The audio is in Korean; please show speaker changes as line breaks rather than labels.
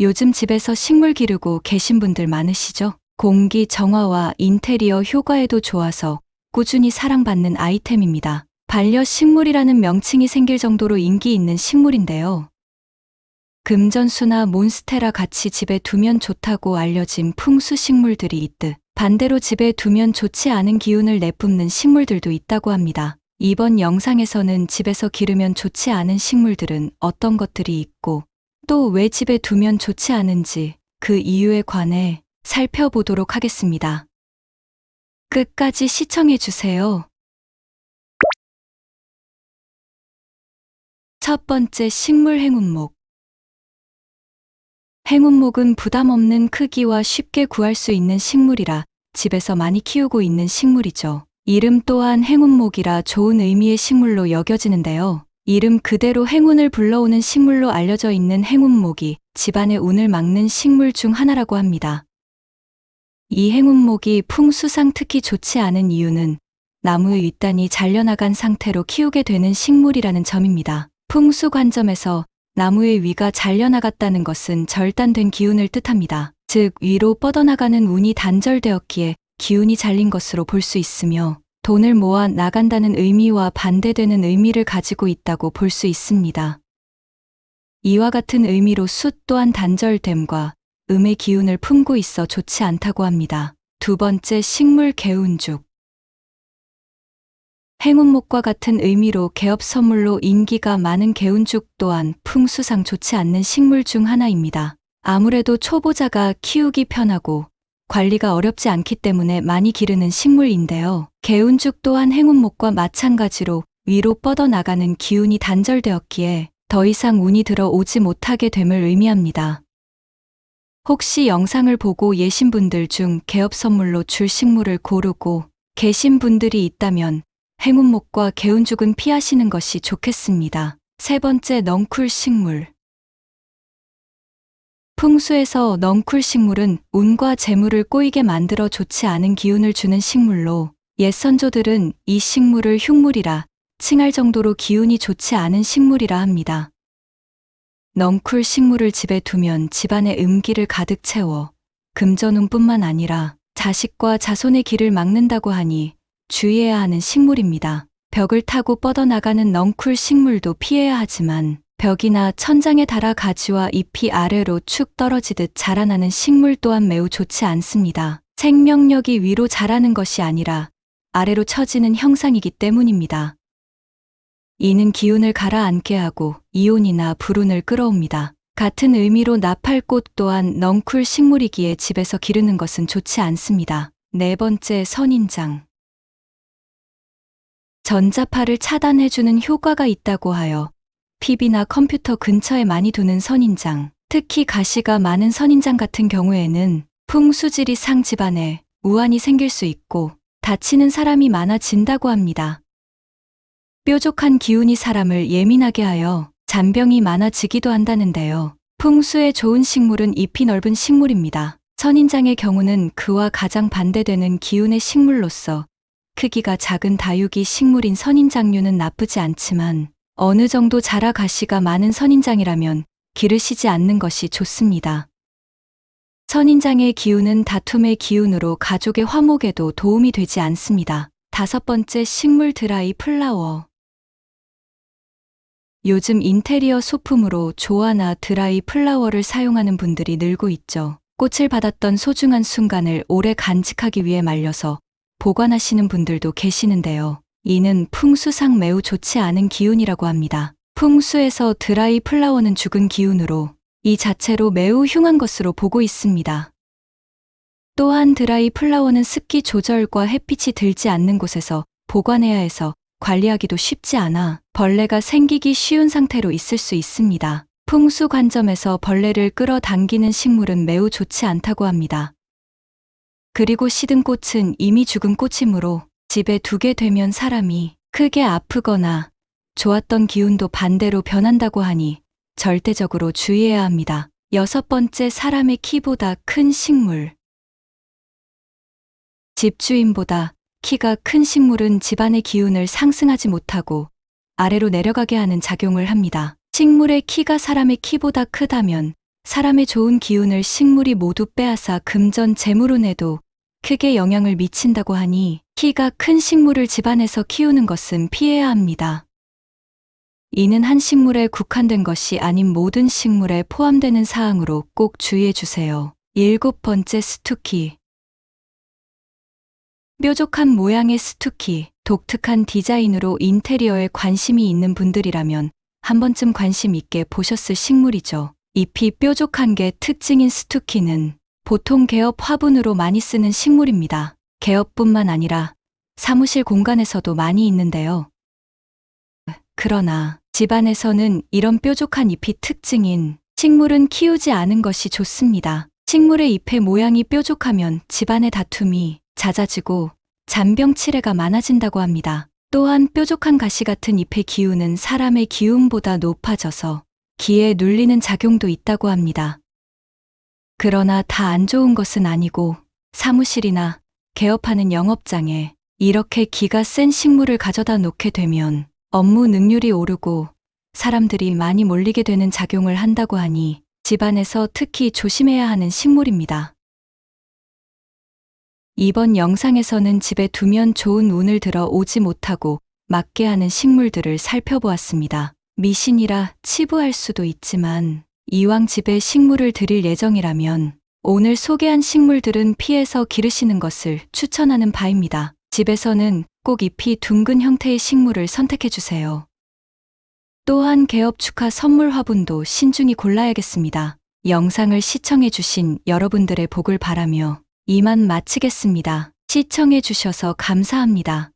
요즘 집에서 식물 기르고 계신 분들 많으시죠? 공기 정화와 인테리어 효과에도 좋아서 꾸준히 사랑받는 아이템입니다. 반려식물이라는 명칭이 생길 정도로 인기 있는 식물인데요. 금전수나 몬스테라 같이 집에 두면 좋다고 알려진 풍수식물들이 있듯 반대로 집에 두면 좋지 않은 기운을 내뿜는 식물들도 있다고 합니다. 이번 영상에서는 집에서 기르면 좋지 않은 식물들은 어떤 것들이 있고 또 왜 집에 두면 좋지 않은지 그 이유에 관해 살펴보도록 하겠습니다. 끝까지 시청해주세요. 첫 번째, 식물 행운목. 행운목은 부담 없는 크기와 쉽게 구할 수 있는 식물이라 집에서 많이 키우고 있는 식물이죠. 이름 또한 행운목이라 좋은 의미의 식물로 여겨지는데요. 이름 그대로 행운을 불러오는 식물로 알려져 있는 행운목이 집안의 운을 막는 식물 중 하나라고 합니다. 이 행운목이 풍수상 특히 좋지 않은 이유는 나무의 윗단이 잘려나간 상태로 키우게 되는 식물이라는 점입니다. 풍수 관점에서 나무의 위가 잘려나갔다는 것은 절단된 기운을 뜻합니다. 즉 위로 뻗어나가는 운이 단절되었기에 기운이 잘린 것으로 볼 수 있으며 돈을 모아 나간다는 의미와 반대되는 의미를 가지고 있다고 볼 수 있습니다. 이와 같은 의미로 숫 또한 단절됨과 음의 기운을 품고 있어 좋지 않다고 합니다. 두 번째, 식물 개운죽. 행운목과 같은 의미로 개업 선물로 인기가 많은 개운죽 또한 풍수상 좋지 않는 식물 중 하나입니다. 아무래도 초보자가 키우기 편하고 관리가 어렵지 않기 때문에 많이 기르는 식물인데요. 개운죽 또한 행운목과 마찬가지로 위로 뻗어나가는 기운이 단절되었기에 더 이상 운이 들어오지 못하게 됨을 의미합니다. 혹시 영상을 보고 계신 분들 중 개업 선물로 줄 식물을 고르고 계신 분들이 있다면 행운목과 개운죽은 피하시는 것이 좋겠습니다. 세 번째, 넝쿨 식물. 풍수에서 넝쿨 식물은 운과 재물을 꼬이게 만들어 좋지 않은 기운을 주는 식물로 옛 선조들은 이 식물을 흉물이라 칭할 정도로 기운이 좋지 않은 식물이라 합니다. 넝쿨 식물을 집에 두면 집안에 음기를 가득 채워 금전운뿐만 아니라 자식과 자손의 길을 막는다고 하니 주의해야 하는 식물입니다. 벽을 타고 뻗어나가는 넝쿨 식물도 피해야 하지만 벽이나 천장에 달아 가지와 잎이 아래로 축 떨어지듯 자라나는 식물 또한 매우 좋지 않습니다. 생명력이 위로 자라는 것이 아니라 아래로 처지는 형상이기 때문입니다. 이는 기운을 가라앉게 하고 이온이나 불운을 끌어옵니다. 같은 의미로 나팔꽃 또한 넝쿨 식물이기에 집에서 기르는 것은 좋지 않습니다. 네 번째, 선인장. 전자파를 차단해주는 효과가 있다고 하여 TV나 컴퓨터 근처에 많이 두는 선인장, 특히 가시가 많은 선인장 같은 경우에는 풍수지리 상 집안에 우환이 생길 수 있고 다치는 사람이 많아진다고 합니다. 뾰족한 기운이 사람을 예민하게 하여 잔병이 많아지기도 한다는데요. 풍수에 좋은 식물은 잎이 넓은 식물입니다. 선인장의 경우는 그와 가장 반대되는 기운의 식물로서 크기가 작은 다육이 식물인 선인장류는 나쁘지 않지만 어느 정도 자라 가시가 많은 선인장이라면 기르시지 않는 것이 좋습니다. 선인장의 기운은 다툼의 기운으로 가족의 화목에도 도움이 되지 않습니다. 다섯 번째, 식물 드라이 플라워. 요즘 인테리어 소품으로 조화나 드라이 플라워를 사용하는 분들이 늘고 있죠. 꽃을 받았던 소중한 순간을 오래 간직하기 위해 말려서 보관하시는 분들도 계시는데요. 이는 풍수상 매우 좋지 않은 기운이라고 합니다. 풍수에서 드라이 플라워는 죽은 기운으로 이 자체로 매우 흉한 것으로 보고 있습니다. 또한 드라이 플라워는 습기 조절과 햇빛이 들지 않는 곳에서 보관해야 해서 관리하기도 쉽지 않아 벌레가 생기기 쉬운 상태로 있을 수 있습니다. 풍수 관점에서 벌레를 끌어당기는 식물은 매우 좋지 않다고 합니다. 그리고 시든 꽃은 이미 죽은 꽃이므로 집에 두게 되면 사람이 크게 아프거나 좋았던 기운도 반대로 변한다고 하니 절대적으로 주의해야 합니다. 여섯 번째, 사람의 키보다 큰 식물. 집주인보다 키가 큰 식물은 집안의 기운을 상승하지 못하고 아래로 내려가게 하는 작용을 합니다. 식물의 키가 사람의 키보다 크다면 사람의 좋은 기운을 식물이 모두 빼앗아 금전 재물운에도 크게 영향을 미친다고 하니 키가 큰 식물을 집안에서 키우는 것은 피해야 합니다. 이는 한 식물에 국한된 것이 아닌 모든 식물에 포함되는 사항으로 꼭 주의해 주세요. 7번째, 스투키. 뾰족한 모양의 스투키, 독특한 디자인으로 인테리어에 관심이 있는 분들이라면 한 번쯤 관심 있게 보셨을 식물이죠. 잎이 뾰족한 게 특징인 스투키는 보통 개업 화분으로 많이 쓰는 식물입니다. 개업뿐만 아니라 사무실 공간에서도 많이 있는데요. 그러나 집안에서는 이런 뾰족한 잎이 특징인 식물은 키우지 않은 것이 좋습니다. 식물의 잎의 모양이 뾰족하면 집안의 다툼이 잦아지고 잔병치레가 많아진다고 합니다. 또한 뾰족한 가시 같은 잎의 기운은 사람의 기운보다 높아져서 기에 눌리는 작용도 있다고 합니다. 그러나 다 안 좋은 것은 아니고 사무실이나 개업하는 영업장에 이렇게 기가 센 식물을 가져다 놓게 되면 업무 능률이 오르고 사람들이 많이 몰리게 되는 작용을 한다고 하니 집안에서 특히 조심해야 하는 식물입니다. 이번 영상에서는 집에 두면 좋은 운을 들어 오지 못하고 막게 하는 식물들을 살펴보았습니다. 미신이라 치부할 수도 있지만 이왕 집에 식물을 들일 예정이라면 오늘 소개한 식물들은 피해서 기르시는 것을 추천하는 바입니다. 집에서는 꼭 잎이 둥근 형태의 식물을 선택해 주세요. 또한 개업 축하 선물 화분도 신중히 골라야겠습니다. 영상을 시청해 주신 여러분들의 복을 바라며 이만 마치겠습니다. 시청해 주셔서 감사합니다.